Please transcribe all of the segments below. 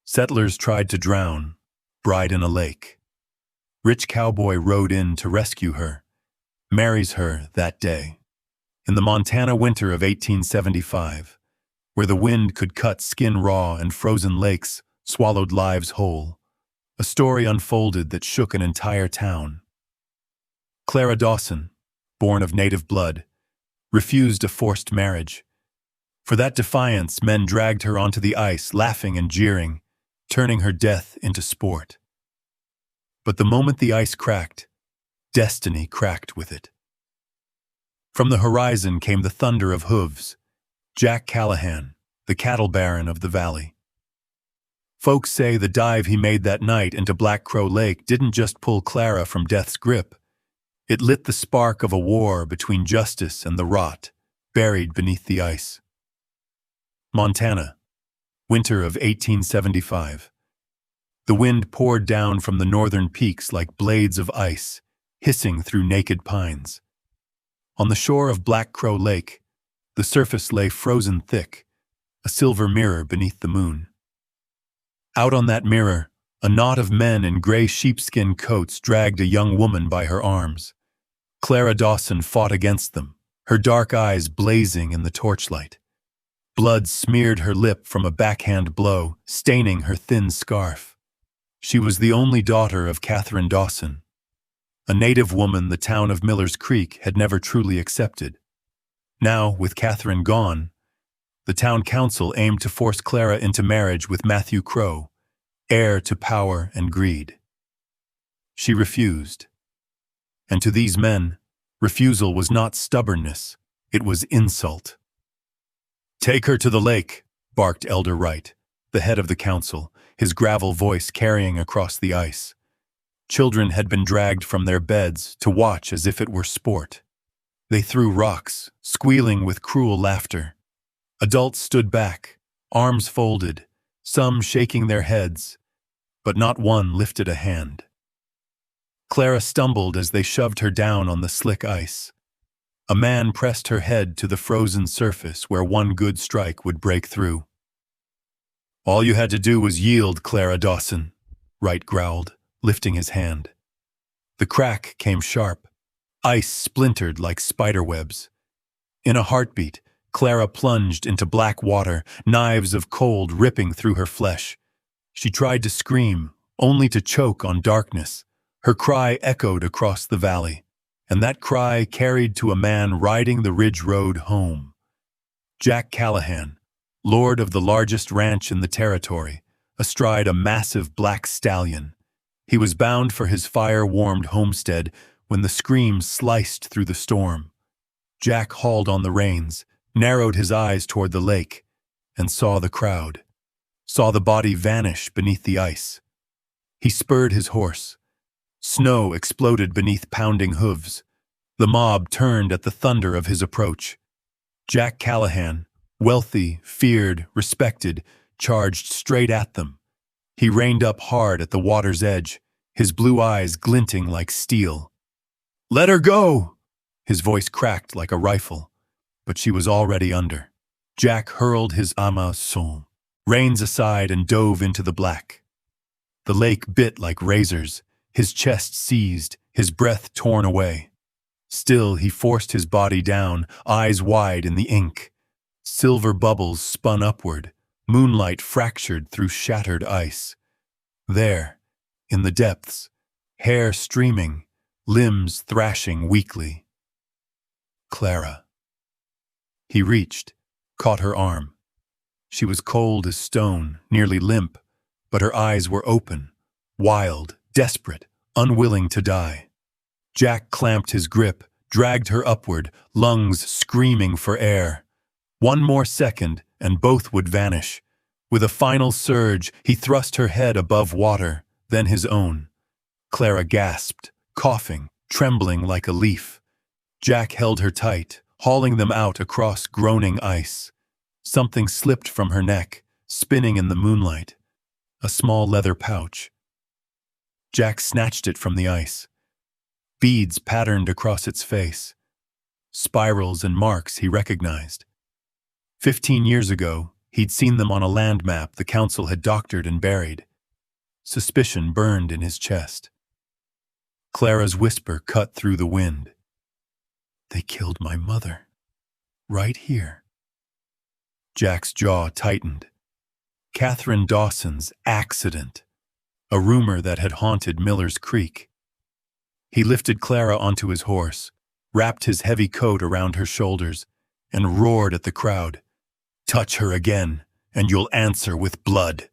Settlers tried to drown, bride in a lake. Rich cowboy rode in to rescue her, marries her that day. In the Montana winter of 1875, where the wind could cut skin raw and frozen lakes swallowed lives whole, a story unfolded that shook an entire town. Clara Dawson, born of native blood, refused a forced marriage. For that defiance, men dragged her onto the ice, laughing and jeering, turning her death into sport. But the moment the ice cracked, destiny cracked with it. From the horizon came the thunder of hooves, Jack Callahan, the cattle baron of the valley. Folks say the dive he made that night into Black Crow Lake didn't just pull Clara from death's grip. It lit the spark of a war between justice and the rot, buried beneath the ice. Montana, winter of 1875. The wind poured down from the northern peaks like blades of ice, hissing through naked pines. On the shore of Black Crow Lake, the surface lay frozen thick, a silver mirror beneath the moon. Out on that mirror, a knot of men in gray sheepskin coats dragged a young woman by her arms. Clara Dawson fought against them, her dark eyes blazing in the torchlight. Blood smeared her lip from a backhand blow, staining her thin scarf. She was the only daughter of Catherine Dawson, a native woman the town of Miller's Creek had never truly accepted. Now, with Catherine gone, the town council aimed to force Clara into marriage with Matthew Crow, heir to power and greed. She refused. And to these men, refusal was not stubbornness, it was insult. "Take her to the lake," barked Elder Wright, the head of the council, his gravel voice carrying across the ice. Children had been dragged from their beds to watch as if it were sport. They threw rocks, squealing with cruel laughter. Adults stood back, arms folded, some shaking their heads, but not one lifted a hand. Clara stumbled as they shoved her down on the slick ice. A man pressed her head to the frozen surface where one good strike would break through. "All you had to do was yield, Clara Dawson," Wright growled, lifting his hand. The crack came sharp. Ice splintered like spiderwebs. In a heartbeat, Clara plunged into black water, knives of cold ripping through her flesh. She tried to scream, only to choke on darkness. Her cry echoed across the valley, and that cry carried to a man riding the ridge road home. Jack Callahan, lord of the largest ranch in the territory, astride a massive black stallion. He was bound for his fire-warmed homestead when the scream sliced through the storm. Jack hauled on the reins, narrowed his eyes toward the lake, and saw the crowd, saw the body vanish beneath the ice. He spurred his horse. Snow exploded beneath pounding hooves. The mob turned at the thunder of his approach. Jack Callahan, wealthy, feared, respected, charged straight at them. He reined up hard at the water's edge, his blue eyes glinting like steel. "Let her go!" His voice cracked like a rifle, but she was already under. Jack hurled his amason, reins aside, and dove into the black. The lake bit like razors, his chest seized, his breath torn away. Still, he forced his body down, eyes wide in the ink. Silver bubbles spun upward, moonlight fractured through shattered ice. There, in the depths, hair streaming, limbs thrashing weakly. Clara. He reached, caught her arm. She was cold as stone, nearly limp, but her eyes were open, wild, desperate, unwilling to die. Jack clamped his grip, dragged her upward, lungs screaming for air. One more second, and both would vanish. With a final surge, he thrust her head above water, then his own. Clara gasped, coughing, trembling like a leaf. Jack held her tight, hauling them out across groaning ice. Something slipped from her neck, spinning in the moonlight. A small leather pouch. Jack snatched it from the ice. Beads patterned across its face. Spirals and marks he recognized. 15 years ago, He'd seen them on a land map the council had doctored and buried. Suspicion burned in his chest. Clara's whisper cut through the wind. They killed my mother. Right here. Jack's jaw tightened. Catherine Dawson's accident. A rumor that had haunted Miller's Creek. He lifted Clara onto his horse, wrapped his heavy coat around her shoulders, and roared at the crowd. Touch her again, and you'll answer with blood.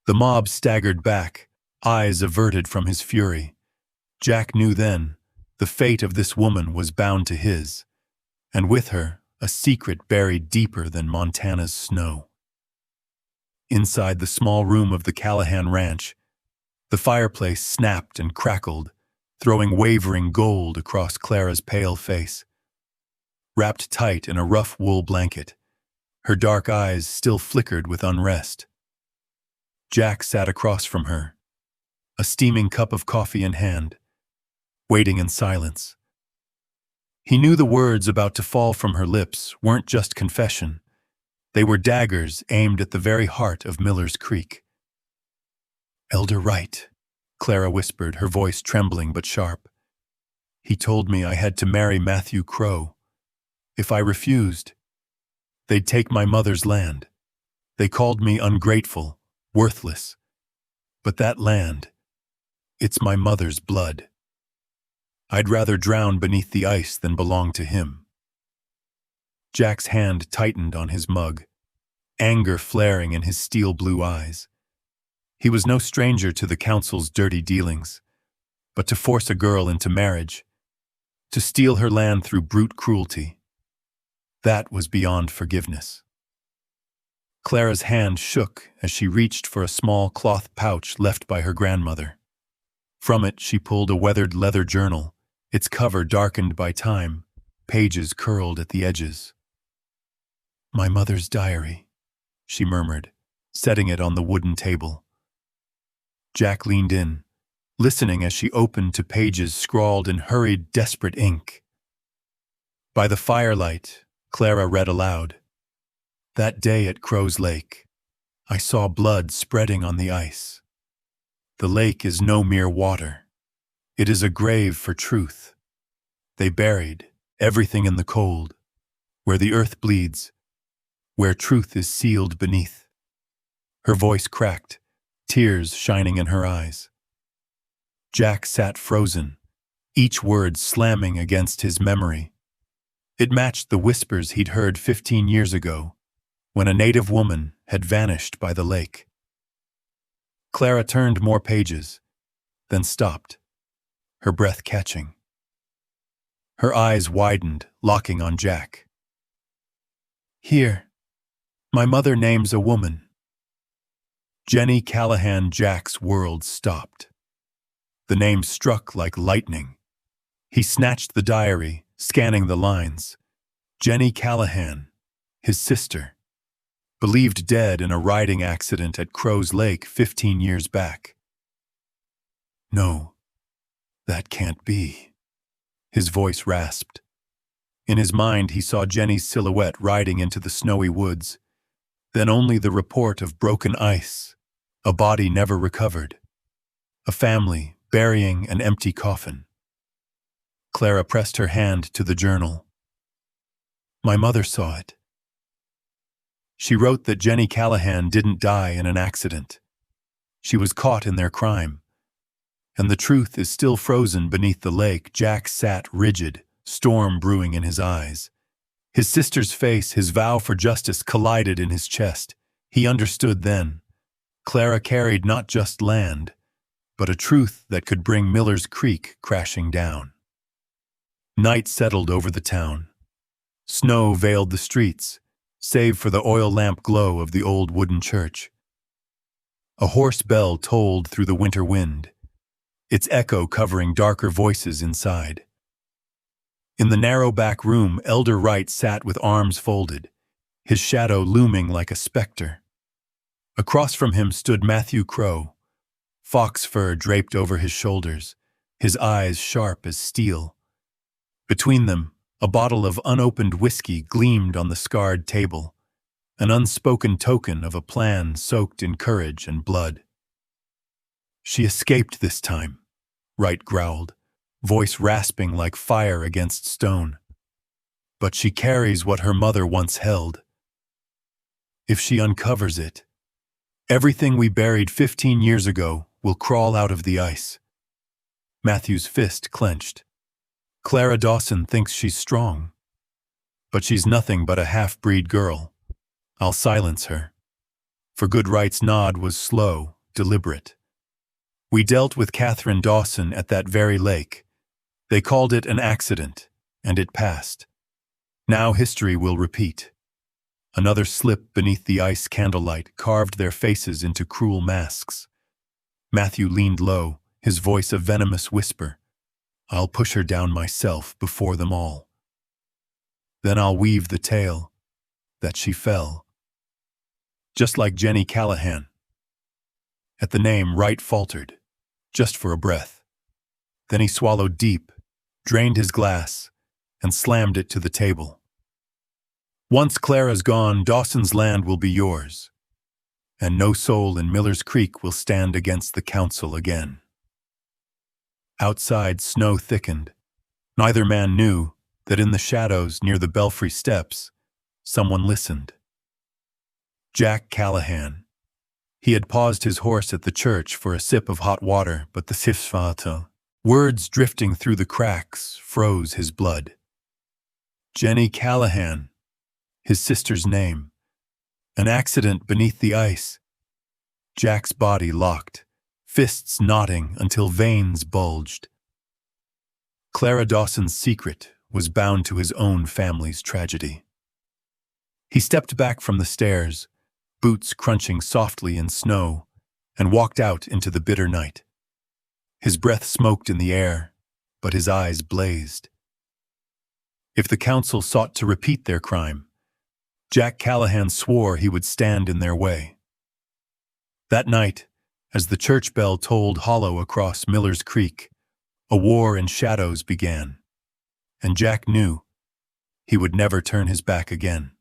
The mob staggered back, eyes averted from his fury. Jack knew then the fate of this woman was bound to his, and with her a secret buried deeper than Montana's snow. Inside the small room of the Callahan Ranch, the fireplace snapped and crackled, throwing wavering gold across Clara's pale face. Wrapped tight in a rough wool blanket, her dark eyes still flickered with unrest. Jack sat across from her, a steaming cup of coffee in hand, waiting in silence. He knew the words about to fall from her lips weren't just confession. They were daggers aimed at the very heart of Miller's Creek. Elder Wright, Clara whispered, her voice trembling but sharp. He told me I had to marry Matthew Crow. If I refused, they'd take my mother's land. They called me ungrateful, worthless. But that land, it's my mother's blood. I'd rather drown beneath the ice than belong to him. Jack's hand tightened on his mug, anger flaring in his steel blue eyes. He was no stranger to the council's dirty dealings, but to force a girl into marriage, to steal her land through brute cruelty, that was beyond forgiveness. Clara's hand shook as she reached for a small cloth pouch left by her grandmother. From it she pulled a weathered leather journal, its cover darkened by time, pages curled at the edges. My mother's diary, she murmured, setting it on the wooden table. Jack leaned in, listening as she opened to pages scrawled in hurried, desperate ink. By the firelight, Clara read aloud. That day at Crow's Lake, I saw blood spreading on the ice. The lake is no mere water. It is a grave for truth. They buried everything in the cold, where the earth bleeds, where truth is sealed beneath. Her voice cracked, tears shining in her eyes. Jack sat frozen, each word slamming against his memory. It matched the whispers he'd heard 15 years ago, when a native woman had vanished by the lake. Clara turned more pages, then stopped, her breath catching. Her eyes widened, locking on Jack. Here, my mother names a woman. Jenny Callahan. Jack's world stopped. The name struck like lightning. He snatched the diary, scanning the lines. Jenny Callahan, his sister, believed dead in a riding accident at Crow's Lake 15 years back. No, that can't be. His voice rasped. In his mind, he saw Jenny's silhouette riding into the snowy woods, then only the report of broken ice, a body never recovered, a family burying an empty coffin. Clara pressed her hand to the journal. My mother saw it. She wrote that Jenny Callahan didn't die in an accident. She was caught in their crime. And the truth is still frozen beneath the lake. Jack sat rigid, storm brewing in his eyes. His sister's face, his vow for justice, collided in his chest. He understood then. Clara carried not just land, but a truth that could bring Miller's Creek crashing down. Night settled over the town. Snow veiled the streets, save for the oil lamp glow of the old wooden church. A hoarse bell tolled through the winter wind, its echo covering darker voices inside. In the narrow back room, Elder Wright sat with arms folded, his shadow looming like a specter. Across from him stood Matthew Crow, fox fur draped over his shoulders, his eyes sharp as steel. Between them, a bottle of unopened whiskey gleamed on the scarred table, an unspoken token of a plan soaked in courage and blood. "She escaped this time," Wright growled, voice rasping like fire against stone. "But she carries what her mother once held. If she uncovers it, everything we buried 15 years ago will crawl out of the ice." Matthew's fist clenched. "Clara Dawson thinks she's strong, but she's nothing but a half-breed girl. I'll silence her." For good Wright's nod was slow, deliberate. "We dealt with Catherine Dawson at that very lake. They called it an accident, and it passed. Now history will repeat." Another slip beneath the ice candlelight carved their faces into cruel masks. Matthew leaned low, his voice a venomous whisper. "I'll push her down myself before them all. Then I'll weave the tale that she fell. Just like Jenny Callahan." At the name, Wright faltered, just for a breath. Then he swallowed deep, drained his glass, and slammed it to the table. "Once Clara's gone, Dawson's land will be yours, and no soul in Miller's Creek will stand against the council again." Outside, snow thickened. Neither man knew that in the shadows near the belfry steps, someone listened. Jack Callahan. He had paused his horse at the church for a sip of hot water, but the sifsvata, words drifting through the cracks, froze his blood. Jenny Callahan, his sister's name. An accident beneath the ice. Jack's body locked, fists knotting until veins bulged. Clara Dawson's secret was bound to his own family's tragedy. He stepped back from the stairs, boots crunching softly in snow, and walked out into the bitter night. His breath smoked in the air, but his eyes blazed. If the council sought to repeat their crime, Jack Callahan swore he would stand in their way. That night, as the church bell tolled hollow across Miller's Creek, a war in shadows began, and Jack knew he would never turn his back again.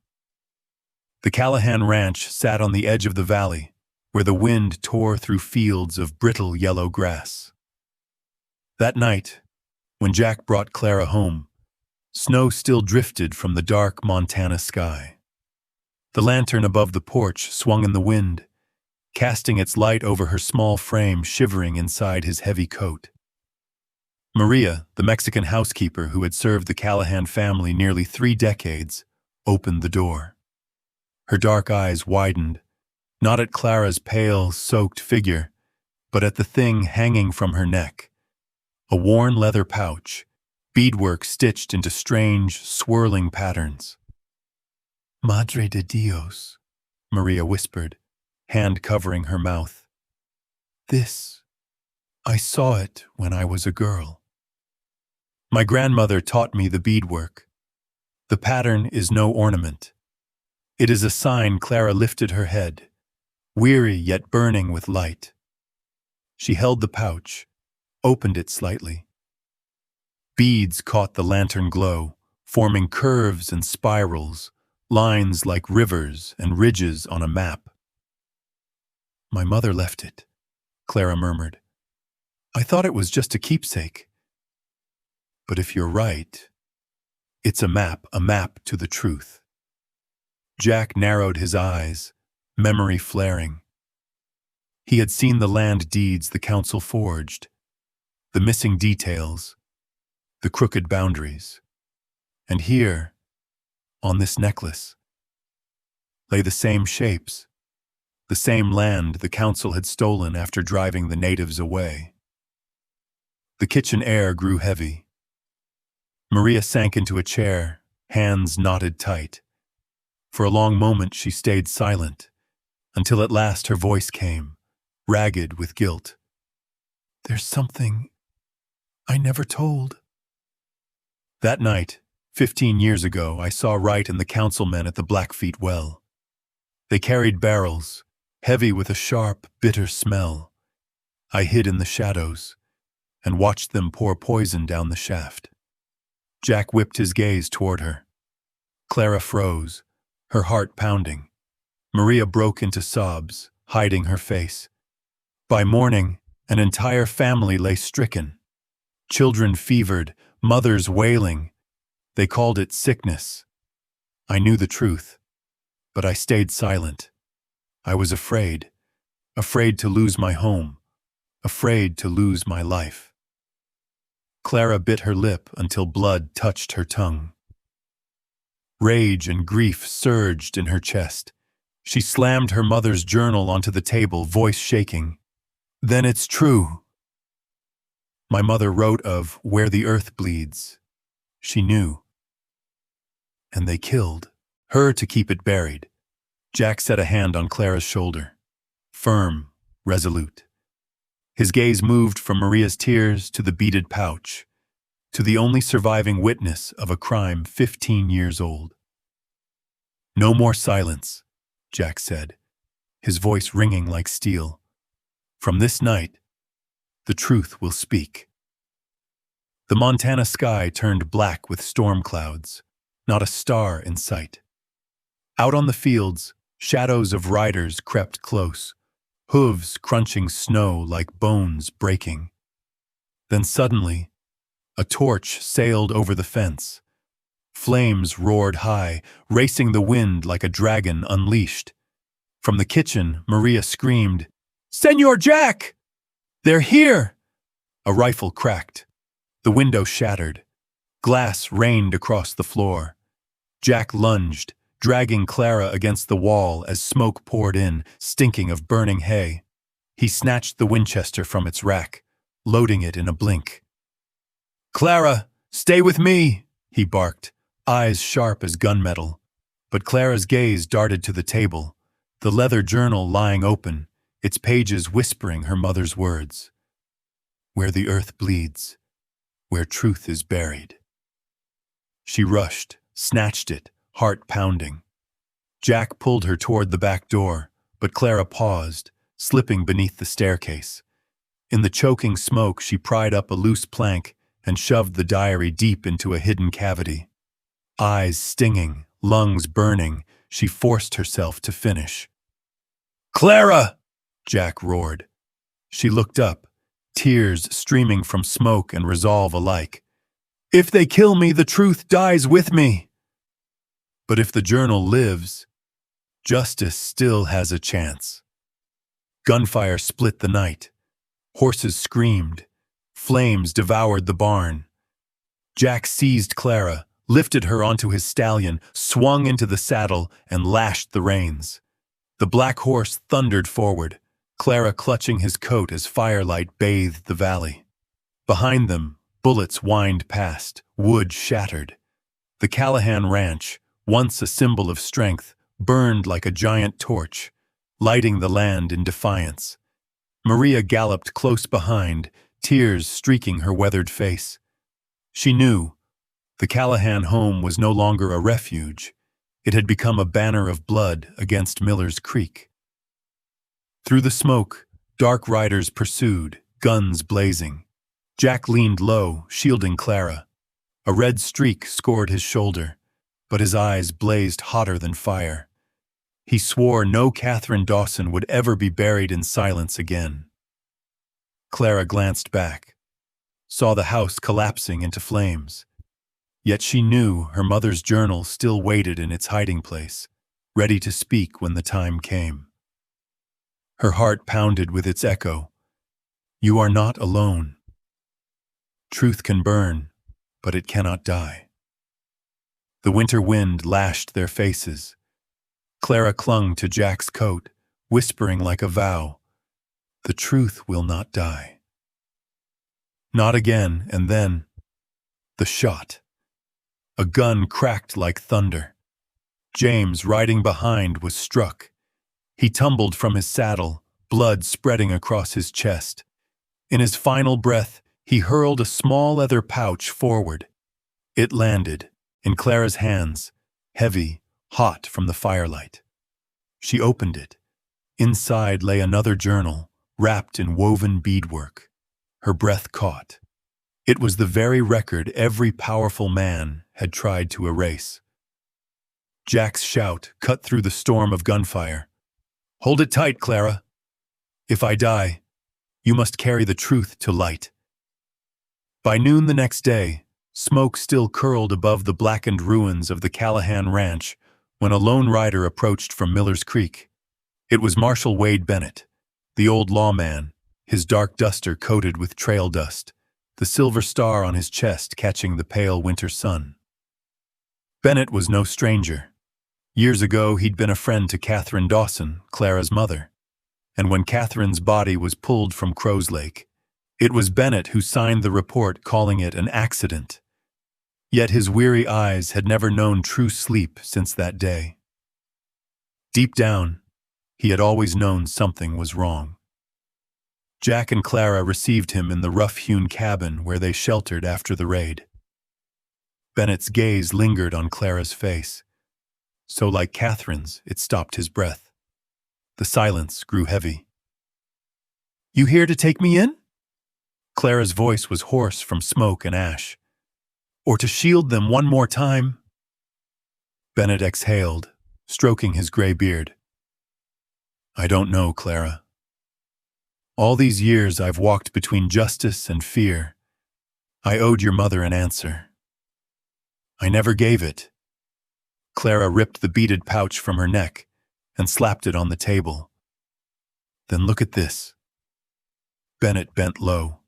The Callahan Ranch sat on the edge of the valley, where the wind tore through fields of brittle yellow grass. That night, when Jack brought Clara home, snow still drifted from the dark Montana sky. The lantern above the porch swung in the wind, casting its light over her small frame shivering inside his heavy coat. Maria, the Mexican housekeeper who had served the Callahan family nearly 3 decades, opened the door. Her dark eyes widened, not at Clara's pale, soaked figure, but at the thing hanging from her neck. A worn leather pouch, beadwork stitched into strange, swirling patterns. "Madre de Dios," Maria whispered, hand covering her mouth. "This, I saw it when I was a girl. My grandmother taught me the beadwork. The pattern is no ornament. It is a sign." Clara lifted her head, weary yet burning with light. She held the pouch, opened it slightly. Beads caught the lantern glow, forming curves and spirals, lines like rivers and ridges on a map. "My mother left it," Clara murmured. "I thought it was just a keepsake. But if you're right, it's a map to the truth." Jack narrowed his eyes, memory flaring. He had seen the land deeds the council forged, the missing details, the crooked boundaries. And here, on this necklace, lay the same shapes, the same land the council had stolen after driving the natives away. The kitchen air grew heavy. Maria sank into a chair, hands knotted tight. For a long moment she stayed silent, until at last her voice came, ragged with guilt. "There's something I never told." That night, 15 years ago, I saw Wright and the councilmen at the Blackfeet well. They carried barrels, heavy with a sharp, bitter smell. I hid in the shadows and watched them pour poison down the shaft. Jack whipped his gaze toward her. Clara froze, her heart pounding. Maria broke into sobs, hiding her face. By morning, an entire family lay stricken. Children fevered, mothers wailing. They called it sickness. I knew the truth, but I stayed silent. I was afraid, afraid to lose my home, afraid to lose my life. Clara bit her lip until blood touched her tongue. Rage and grief surged in her chest. She slammed her mother's journal onto the table, voice shaking. Then it's true. My mother wrote of where the earth bleeds. She knew. And they killed her to keep it buried. Jack set a hand on Clara's shoulder. Firm, resolute. His gaze moved from Maria's tears to the beaded pouch, to the only surviving witness of a crime 15 years old. No more silence, Jack said, his voice ringing like steel. From this night, the truth will speak. The Montana sky turned black with storm clouds, not a star in sight. Out on the fields, shadows of riders crept close, hooves crunching snow like bones breaking. Then suddenly, a torch sailed over the fence. Flames roared high, racing the wind like a dragon unleashed. From the kitchen, Maria screamed, "Senor Jack! They're here!" A rifle cracked. The window shattered. Glass rained across the floor. Jack lunged, dragging Clara against the wall as smoke poured in, stinking of burning hay. He snatched the Winchester from its rack, loading it in a blink. "Clara, stay with me!" he barked, eyes sharp as gunmetal. But Clara's gaze darted to the table, the leather journal lying open, its pages whispering her mother's words. Where the earth bleeds, where truth is buried. She rushed, snatched it, heart pounding. Jack pulled her toward the back door, but Clara paused, slipping beneath the staircase. In the choking smoke, she pried up a loose plank and shoved the diary deep into a hidden cavity. Eyes stinging, lungs burning, she forced herself to finish. "Clara!" Jack roared. She looked up, tears streaming from smoke and resolve alike. "If they kill me, the truth dies with me. But if the journal lives, justice still has a chance." Gunfire split the night. Horses screamed. Flames devoured the barn. Jack seized Clara, lifted her onto his stallion, swung into the saddle, and lashed the reins. The black horse thundered forward, Clara clutching his coat as firelight bathed the valley. Behind them, bullets whined past, wood shattered. The Callahan Ranch, once a symbol of strength, burned like a giant torch, lighting the land in defiance. Maria galloped close behind, tears streaking her weathered face. She knew the Callahan home was no longer a refuge. It had become a banner of blood against Miller's Creek. Through the smoke, dark riders pursued, guns blazing. Jack leaned low, shielding Clara. A red streak scored his shoulder, but his eyes blazed hotter than fire. He swore no Catherine Dawson would ever be buried in silence again. Clara glanced back, saw the house collapsing into flames. Yet she knew her mother's journal still waited in its hiding place, ready to speak when the time came. Her heart pounded with its echo. You are not alone. Truth can burn, but it cannot die. The winter wind lashed their faces. Clara clung to Jack's coat, whispering like a vow, the truth will not die. Not again, and then, the shot. A gun cracked like thunder. James, riding behind, was struck. He tumbled from his saddle, blood spreading across his chest. In his final breath, he hurled a small leather pouch forward. It landed in Clara's hands, heavy, hot from the firelight. She opened it. Inside lay another journal, wrapped in woven beadwork. Her breath caught. It was the very record every powerful man had tried to erase. Jack's shout cut through the storm of gunfire. "Hold it tight, Clara. If I die, you must carry the truth to light." By noon the next day, smoke still curled above the blackened ruins of the Callahan Ranch when a lone rider approached from Miller's Creek. It was Marshal Wade Bennett, the old lawman, his dark duster coated with trail dust, the silver star on his chest catching the pale winter sun. Bennett was no stranger. Years ago he'd been a friend to Catherine Dawson, Clara's mother, and when Catherine's body was pulled from Crow's Lake, it was Bennett who signed the report calling it an accident. Yet his weary eyes had never known true sleep since that day. Deep down, he had always known something was wrong. Jack and Clara received him in the rough-hewn cabin where they sheltered after the raid. Bennett's gaze lingered on Clara's face. So like Catherine's, it stopped his breath. The silence grew heavy. "You here to take me in?" Clara's voice was hoarse from smoke and ash. "Or to shield them one more time?" Bennett exhaled, stroking his gray beard. "I don't know, Clara. All these years I've walked between justice and fear. I owed your mother an answer. I never gave it." Clara ripped the beaded pouch from her neck and slapped it on the table. "Then look at this." Bennett bent low.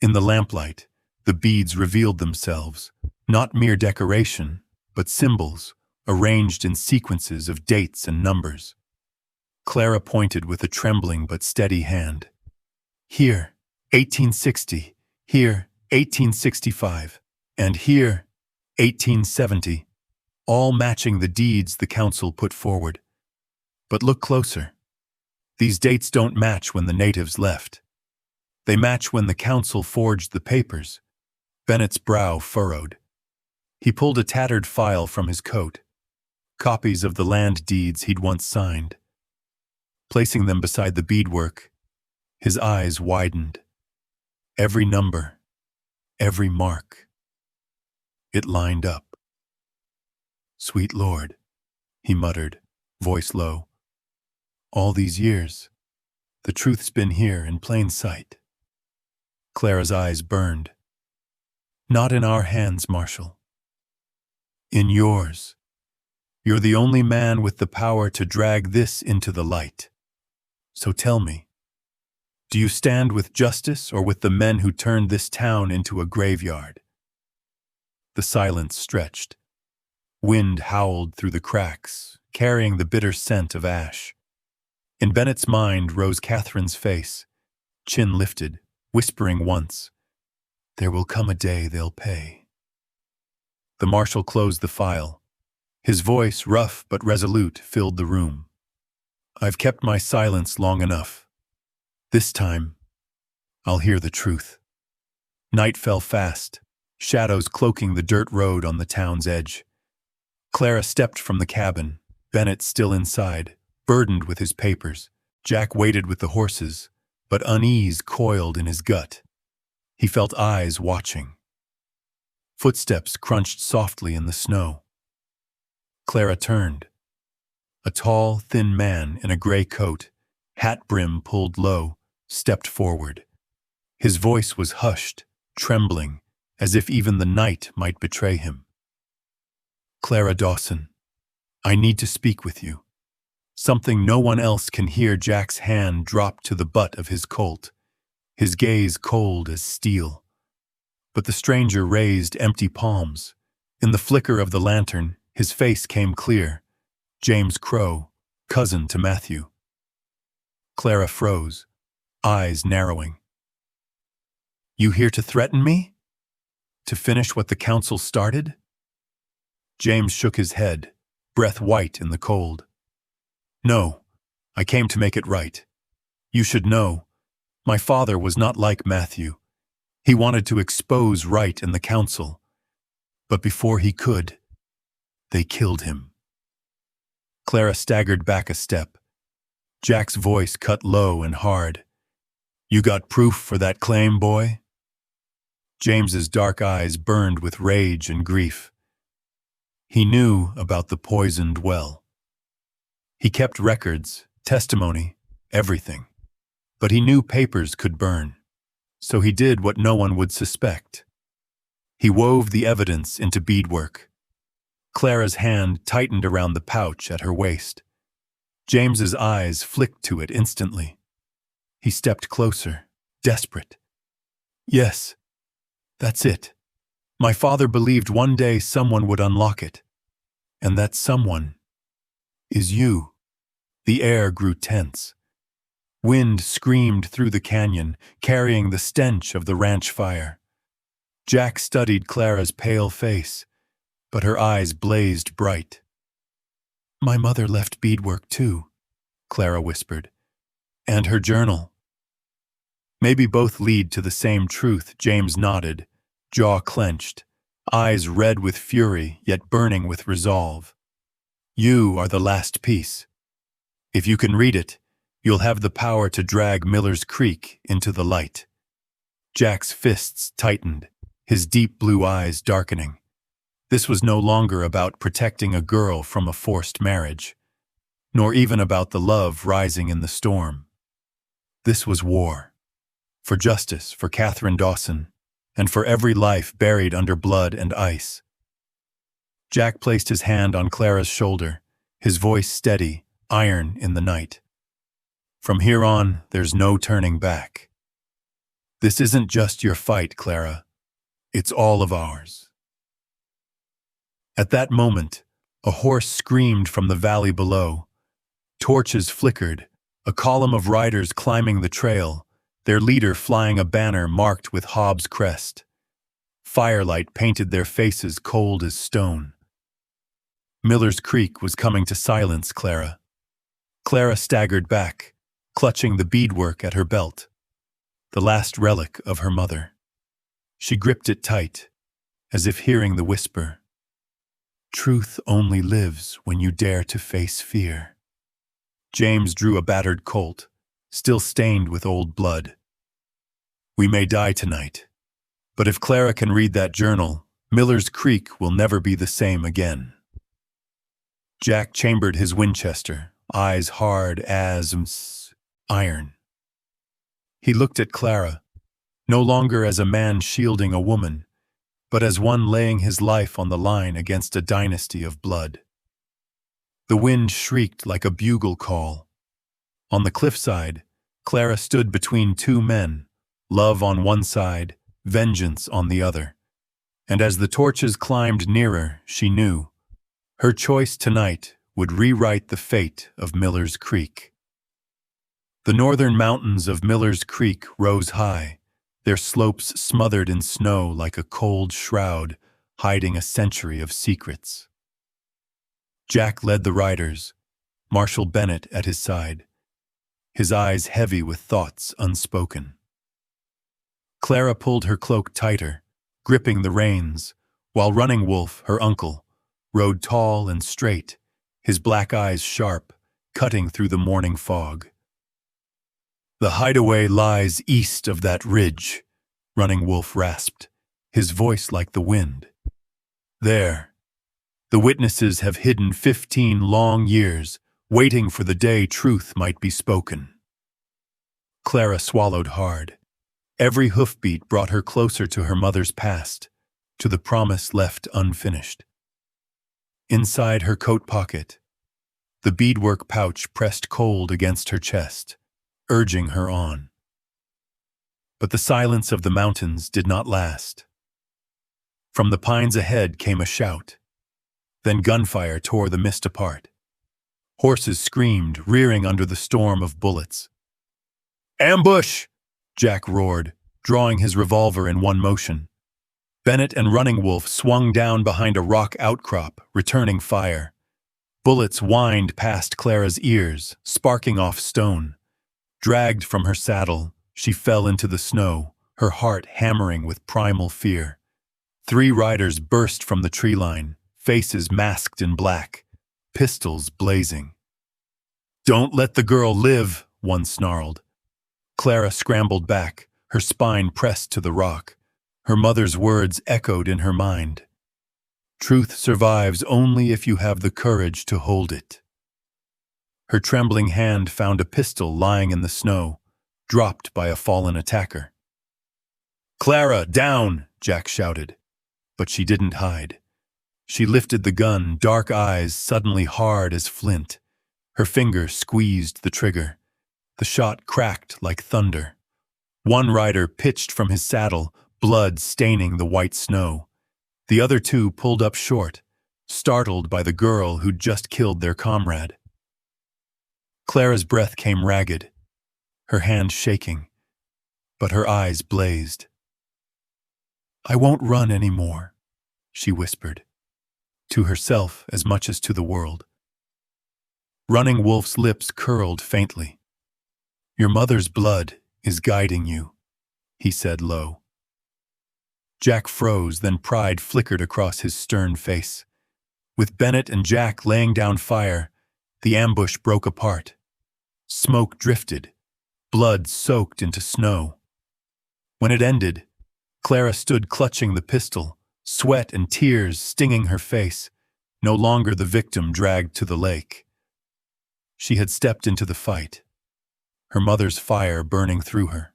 In the lamplight, the beads revealed themselves, not mere decoration, but symbols, arranged in sequences of dates and numbers. Clara pointed with a trembling but steady hand. "Here, 1860, here, 1865, and here, 1870, all matching the deeds the council put forward. But look closer. These dates don't match when the natives left. They match when the council forged the papers." Bennett's brow furrowed. He pulled a tattered file from his coat, copies of the land deeds he'd once signed. Placing them beside the beadwork, his eyes widened. Every number, every mark. It lined up. "Sweet Lord," he muttered, voice low. "All these years, the truth's been here in plain sight." Clara's eyes burned. "Not in our hands, Marshal. In yours. You're the only man with the power to drag this into the light. So tell me, do you stand with justice or with the men who turned this town into a graveyard?" The silence stretched. Wind howled through the cracks, carrying the bitter scent of ash. In Bennett's mind rose Catherine's face, chin lifted, whispering once, "There will come a day they'll pay." The marshal closed the file. His voice, rough but resolute, filled the room. "I've kept my silence long enough. This time, I'll hear the truth." Night fell fast, shadows cloaking the dirt road on the town's edge. Clara stepped from the cabin, Bennett still inside, burdened with his papers. Jack waited with the horses, but unease coiled in his gut. He felt eyes watching. Footsteps crunched softly in the snow. Clara turned. A tall, thin man in a gray coat, hat brim pulled low, stepped forward. His voice was hushed, trembling, as if even the night might betray him. "Clara Dawson, I need to speak with you." Something no one else can hear. Jack's hand dropped to the butt of his Colt, his gaze cold as steel. But the stranger raised empty palms. In the flicker of the lantern, his face came clear. James Crow, cousin to Matthew. Clara froze, eyes narrowing. "You here to threaten me? To finish what the council started?" James shook his head, breath white in the cold. "No, I came to make it right. You should know, my father was not like Matthew. He wanted to expose right in the council. But before he could, they killed him." Clara staggered back a step. Jack's voice cut low and hard. "You got proof for that claim, boy?" James's dark eyes burned with rage and grief. He knew about the poisoned well. He kept records, testimony, everything. But he knew papers could burn. So he did what no one would suspect. He wove the evidence into beadwork. Clara's hand tightened around the pouch at her waist. James's eyes flicked to it instantly. He stepped closer, desperate. Yes, that's it. My father believed one day someone would unlock it. And that someone is you. The air grew tense. Wind screamed through the canyon, carrying the stench of the ranch fire. Jack studied Clara's pale face, but her eyes blazed bright. My mother left beadwork too, Clara whispered. And her journal. Maybe both lead to the same truth, James nodded, jaw clenched, eyes red with fury yet burning with resolve. You are the last piece. If you can read it, you'll have the power to drag Miller's Creek into the light. Jack's fists tightened, his deep blue eyes darkening. This was no longer about protecting a girl from a forced marriage, nor even about the love rising in the storm. This was war. For justice, for Catherine Dawson, and for every life buried under blood and ice. Jack placed his hand on Clara's shoulder, his voice steady, iron in the night. From here on, there's no turning back. This isn't just your fight, Clara. It's all of ours. At that moment, a horse screamed from the valley below. Torches flickered, a column of riders climbing the trail, their leader flying a banner marked with Hobbs' crest. Firelight painted their faces cold as stone. Miller's Creek was coming to silence Clara. Clara staggered back, clutching the beadwork at her belt, the last relic of her mother. She gripped it tight, as if hearing the whisper. Truth only lives when you dare to face fear. James drew a battered Colt, still stained with old blood. We may die tonight, but if Clara can read that journal, Miller's Creek will never be the same again. Jack chambered his Winchester, eyes hard as iron. He looked at Clara, no longer as a man shielding a woman, but as one laying his life on the line against a dynasty of blood. The wind shrieked like a bugle call. On the cliffside, Clara stood between two men, love on one side, vengeance on the other. And as the torches climbed nearer, she knew her choice tonight would rewrite the fate of Miller's Creek. The northern mountains of Miller's Creek rose high, their slopes smothered in snow like a cold shroud, hiding a century of secrets. Jack led the riders, Marshal Bennett at his side, his eyes heavy with thoughts unspoken. Clara pulled her cloak tighter, gripping the reins, while Running Wolf, her uncle, rode tall and straight, his black eyes sharp, cutting through the morning fog. The hideaway lies east of that ridge, Running Wolf rasped, his voice like the wind. There. The witnesses have hidden 15 long years, waiting for the day truth might be spoken. Clara swallowed hard. Every hoofbeat brought her closer to her mother's past, to the promise left unfinished. Inside her coat pocket, the beadwork pouch pressed cold against her chest, urging her on. But the silence of the mountains did not last. From the pines ahead came a shout. Then gunfire tore the mist apart. Horses screamed, rearing under the storm of bullets. Ambush! Jack roared, drawing his revolver in one motion. Bennett and Running Wolf swung down behind a rock outcrop, returning fire. Bullets whined past Clara's ears, sparking off stone. Dragged from her saddle, she fell into the snow, her heart hammering with primal fear. 3 riders burst from the tree line, faces masked in black, pistols blazing. Don't let the girl live, one snarled. Clara scrambled back, her spine pressed to the rock. Her mother's words echoed in her mind. Truth survives only if you have the courage to hold it. Her trembling hand found a pistol lying in the snow, dropped by a fallen attacker. "Clara, down!" Jack shouted. But she didn't hide. She lifted the gun, dark eyes suddenly hard as flint. Her finger squeezed the trigger. The shot cracked like thunder. One rider pitched from his saddle, blood staining the white snow. The other two pulled up short, startled by the girl who'd just killed their comrade. Clara's breath came ragged, her hand shaking, but her eyes blazed. "I won't run anymore," she whispered, to herself as much as to the world. Running Wolf's lips curled faintly. "Your mother's blood is guiding you," he said low. Jack froze, then pride flickered across his stern face. With Bennett and Jack laying down fire, the ambush broke apart. Smoke drifted, blood soaked into snow. When it ended, Clara stood clutching the pistol, sweat and tears stinging her face, no longer the victim dragged to the lake. She had stepped into the fight, her mother's fire burning through her.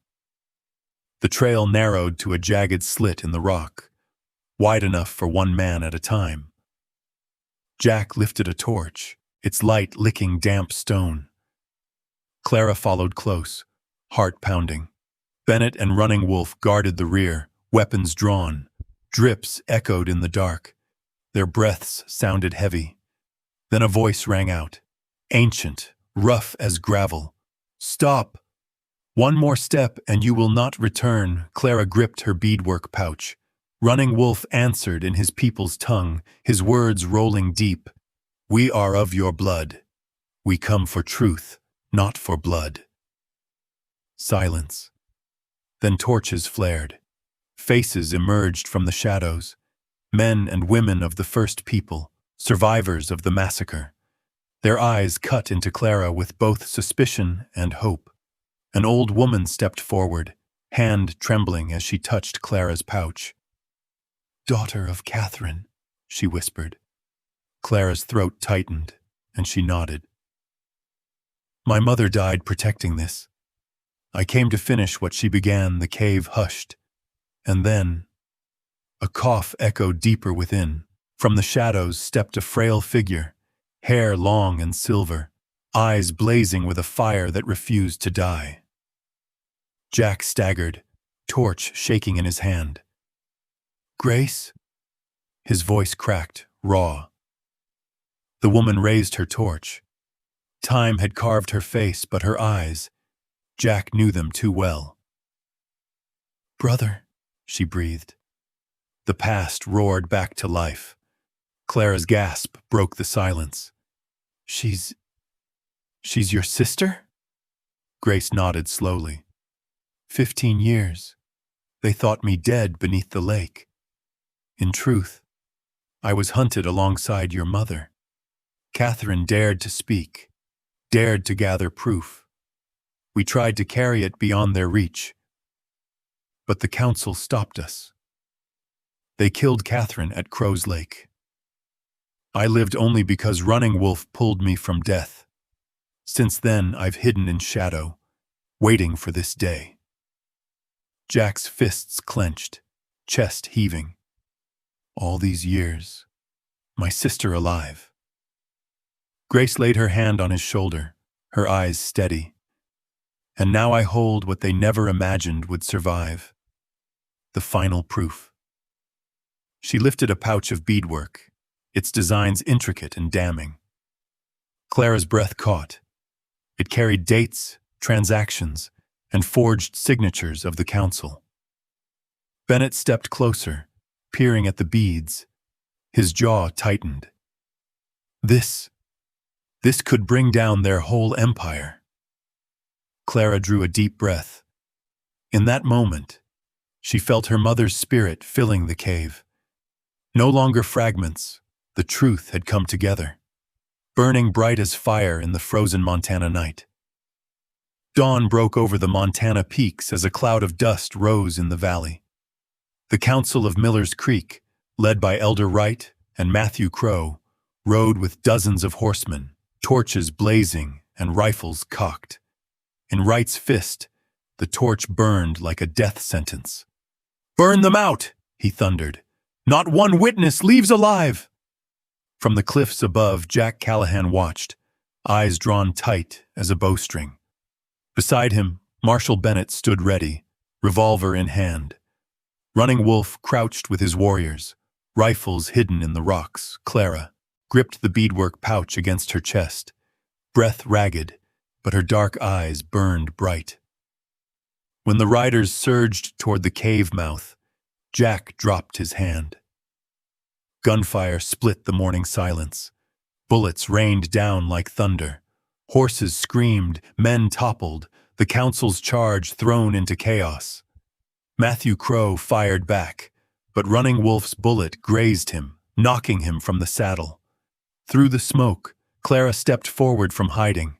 The trail narrowed to a jagged slit in the rock, wide enough for one man at a time. Jack lifted a torch, its light licking damp stone. Clara followed close, heart pounding. Bennett and Running Wolf guarded the rear, weapons drawn. Drips echoed in the dark. Their breaths sounded heavy. Then a voice rang out, ancient, rough as gravel. "Stop! One more step and you will not return." Clara gripped her beadwork pouch. Running Wolf answered in his people's tongue, his words rolling deep. "We are of your blood. We come for truth, not for blood." Silence. Then torches flared. Faces emerged from the shadows. Men and women of the first people, survivors of the massacre. Their eyes cut into Clara with both suspicion and hope. An old woman stepped forward, hand trembling as she touched Clara's pouch. "Daughter of Catherine," she whispered. Clara's throat tightened, and she nodded. "My mother died protecting this. I came to finish what she began." The cave hushed. And then, a cough echoed deeper within. From the shadows stepped a frail figure, hair long and silver, eyes blazing with a fire that refused to die. Jack staggered, torch shaking in his hand. "Grace?" His voice cracked, raw. The woman raised her torch. Time had carved her face, but her eyes, Jack knew them too well. "Brother," she breathed. The past roared back to life. Clara's gasp broke the silence. She's your sister?" Grace nodded slowly. 15 years. They thought me dead beneath the lake. In truth, I was hunted alongside your mother. Catherine dared to speak, dared to gather proof. We tried to carry it beyond their reach, but the council stopped us. They killed Catherine at Crow's Lake. I lived only because Running Wolf pulled me from death. Since then, I've hidden in shadow, waiting for this day. Jack's fists clenched, chest heaving. All these years, my sister alive. Grace laid her hand on his shoulder, her eyes steady. And now I hold what they never imagined would survive. The final proof. She lifted a pouch of beadwork, its designs intricate and damning. Clara's breath caught. It carried dates, transactions, and forged signatures of the council. Bennett stepped closer, peering at the beads. His jaw tightened. This could bring down their whole empire. Clara drew a deep breath. In that moment, she felt her mother's spirit filling the cave. No longer fragments, the truth had come together, burning bright as fire in the frozen Montana night. Dawn broke over the Montana peaks as a cloud of dust rose in the valley. The Council of Miller's Creek, led by Elder Wright and Matthew Crow rode with dozens of horsemen, torches blazing and rifles cocked. In Wright's fist, the torch burned like a death sentence. "Burn them out!" he thundered. "Not one witness leaves alive!" From the cliffs above, Jack Callahan watched, eyes drawn tight as a bowstring. Beside him, Marshal Bennett stood ready, revolver in hand. Running Wolf crouched with his warriors, rifles hidden in the rocks. Clara gripped the beadwork pouch against her chest, breath ragged, but her dark eyes burned bright. When the riders surged toward the cave mouth, Jack dropped his hand. Gunfire split the morning silence. Bullets rained down like thunder. Horses screamed, men toppled, the council's charge thrown into chaos. Matthew Crow fired back, but Running Wolf's bullet grazed him, knocking him from the saddle. Through the smoke, Clara stepped forward from hiding.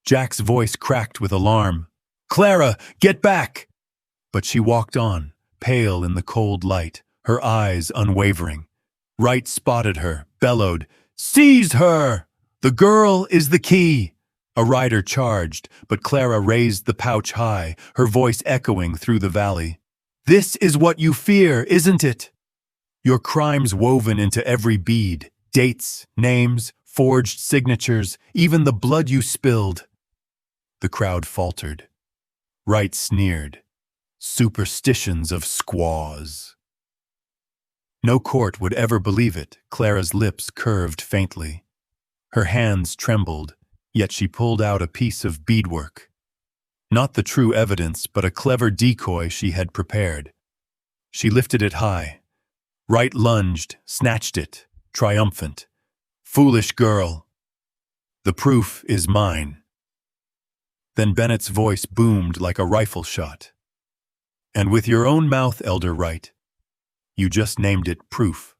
Jack's voice cracked with alarm. "Clara, get back!" But she walked on, pale in the cold light, her eyes unwavering. Wright spotted her, bellowed, "Seize her! The girl is the key!" A rider charged, but Clara raised the pouch high, her voice echoing through the valley. "This is what you fear, isn't it? Your crimes woven into every bead, dates, names, forged signatures, even the blood you spilled." The crowd faltered. Wright sneered. "Superstitions of squaws." No court would ever believe it. Clara's lips curved faintly. Her hands trembled, yet she pulled out a piece of beadwork. Not the true evidence, but a clever decoy she had prepared. She lifted it high. Wright lunged, snatched it, triumphant. "Foolish girl! The proof is mine." Then Bennett's voice boomed like a rifle shot. "And with your own mouth, Elder Wright, you just named it proof."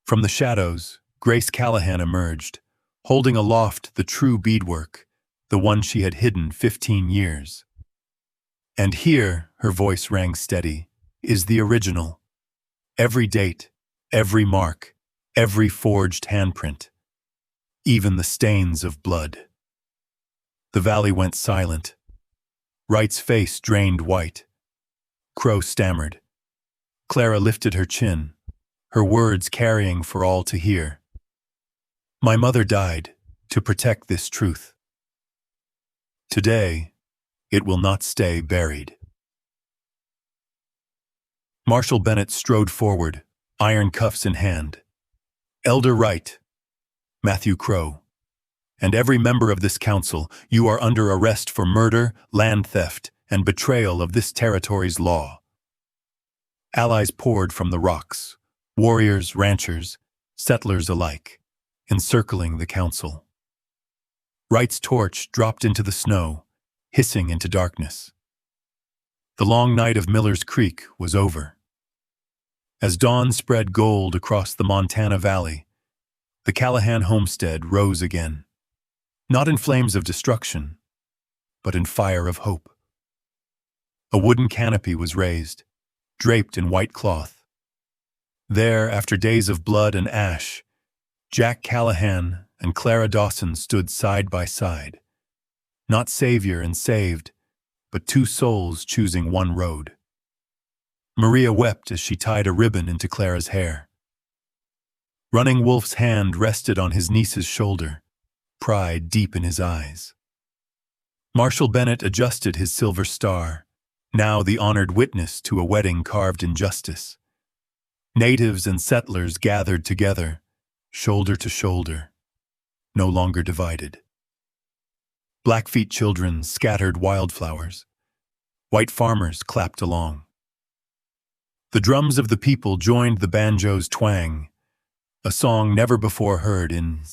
From the shadows, Grace Callahan emerged, holding aloft the true beadwork, the one she had hidden 15 years. "And here," her voice rang steady, "is the original. Every date, every mark, every forged handprint, even the stains of blood." The valley went silent. Wright's face drained white. Crow stammered. Clara lifted her chin, her words carrying for all to hear. "My mother died to protect this truth. Today, it will not stay buried." Marshal Bennett strode forward, iron cuffs in hand. "Elder Wright, Matthew Crow, and every member of this council, you are under arrest for murder, land theft, and betrayal of this territory's law." Allies poured from the rocks, warriors, ranchers, settlers alike, encircling the council. Wright's torch dropped into the snow, hissing into darkness. The long night of Miller's Creek was over. As dawn spread gold across the Montana Valley, the Callahan homestead rose again, not in flames of destruction, but in fire of hope. A wooden canopy was raised, draped in white cloth. There, after days of blood and ash, Jack Callahan and Clara Dawson stood side by side, not savior and saved, but two souls choosing one road. Maria wept as she tied a ribbon into Clara's hair. Running Wolf's hand rested on his niece's shoulder, pride deep in his eyes. Marshal Bennett adjusted his silver star, now the honored witness to a wedding carved in justice. Natives and settlers gathered together, shoulder to shoulder, no longer divided. Blackfeet children scattered wildflowers. White farmers clapped along. The drums of the people joined the banjo's twang, a song never before heard in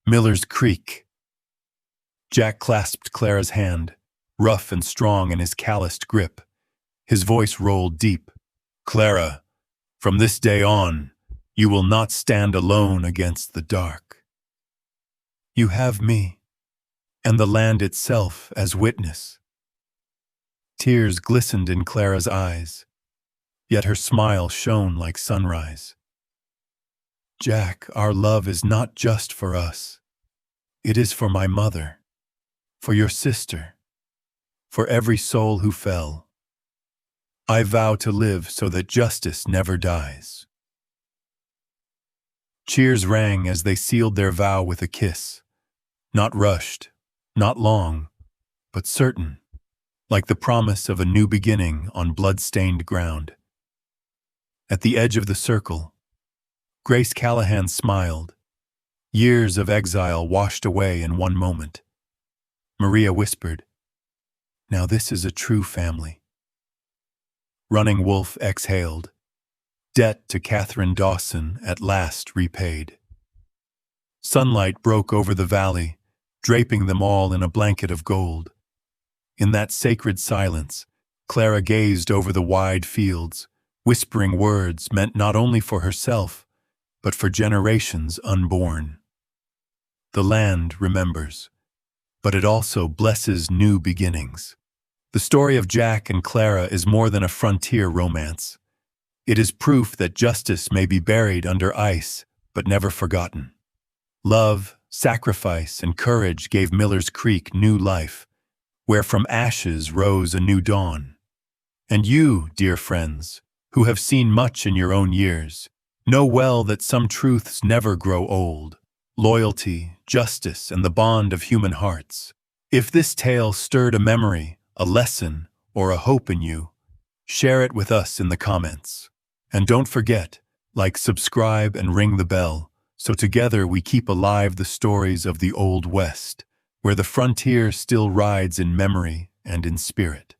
Miller's Creek. Jack clasped Clara's hand, rough and strong in his calloused grip. His voice rolled deep. "Clara, from this day on, you will not stand alone against the dark. You have me, and the land itself as witness." Tears glistened in Clara's eyes, yet her smile shone like sunrise. Jack, our love is not just for us. It is for my mother, for your sister, for every soul who fell. I vow to live so that justice never dies." Cheers rang as they sealed their vow with a kiss, not rushed, not long, but certain, like the promise of a new beginning on blood-stained ground. At the edge of the circle, Grace Callahan smiled, years of exile washed away in one moment. Maria whispered, "Now this is a true family." Running Wolf exhaled, debt to Catherine Dawson at last repaid. Sunlight broke over the valley, draping them all in a blanket of gold. In that sacred silence, Clara gazed over the wide fields, whispering words meant not only for herself, but for generations unborn. The land remembers, but it also blesses new beginnings. The story of Jack and Clara is more than a frontier romance. It is proof that justice may be buried under ice, but never forgotten. Love, sacrifice, and courage gave Miller's Creek new life, where from ashes rose a new dawn. And you, dear friends, who have seen much in your own years, know well that some truths never grow old: loyalty, justice, and the bond of human hearts. If this tale stirred a memory, a lesson, or a hope in you, share it with us in the comments. And don't forget, like, subscribe, and ring the bell, so together we keep alive the stories of the Old West, where the frontier still rides in memory and in spirit.